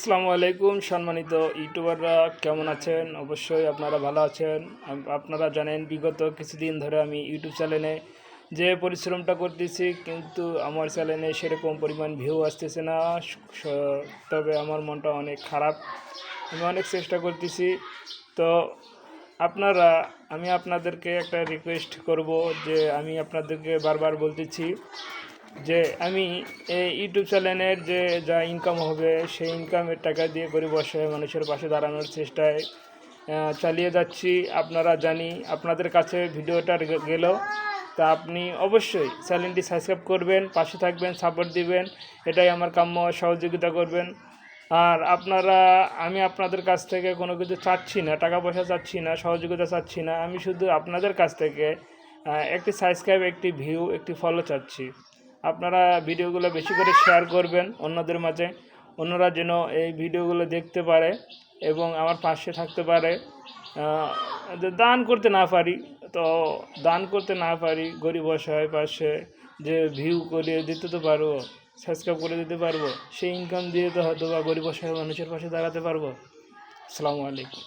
আসসালামু আলাইকুম সম্মানিত ইউটিউবাররা, কেমন আছেন? অবশ্যই আপনারা ভালো আছেন। আপনারা জানেন বিগত কিছুদিন ধরে আমি ইউটিউব চ্যানেলে যে পরিশ্রমটা করতেছি, কিন্তু আমার চ্যানেলে সেরকম পরিমাণ ভিউ আসতেছে না। তবে আমার মনটা অনেক খারাপ। আমি অনেক চেষ্টা করতেছি। তো আমি আপনাদেরকে একটা রিকোয়েস্ট করব, যে আমি আপনাদেরকে বারবার বলতেছি যে আমি এই ইউটিউব চ্যানেলের যে যা ইনকাম হবে, সেই ইনকামের টাকা দিয়ে গরিব অসহায় মানুষের পাশে দাঁড়ানোর চেষ্টায় চালিয়ে যাচ্ছি। আপনারা জানি আপনাদের কাছে ভিডিওটা গেল, তা আপনি অবশ্যই চ্যানেলটি সাবস্ক্রাইব করবেন, পাশে থাকবেন, সাপোর্ট দিবেন, এটাই আমার কাম্য। সহযোগিতা করবেন। আর আমি আপনাদের কাছ থেকে কোনো কিছু চাচ্ছি না, টাকা পয়সা চাচ্ছি না, সহযোগিতা চাচ্ছি না। আমি শুধু আপনাদের কাছ থেকে একটি সাবস্ক্রাইব, একটি ভিউ, একটি ফলো চাচ্ছি। আপনারা ভিডিওগুলো বেশি করে শেয়ার করবেন অন্যদের মাঝে, অন্যরা যেন এই ভিডিওগুলো দেখতে পারে এবং আমার পাশে থাকতে পারে। দান করতে না পারি তো গরিব অসহায় পাশে যে ভিউ করে দিতে তো পারবো, সাবস্ক্রাইব করে দিতে পারবো, সেই ইনকাম দিয়ে তো হয়তো বা গরিব অসহায় মানুষের পাশে দাঁড়াতে পারবো। আসসালামু আলাইকুম।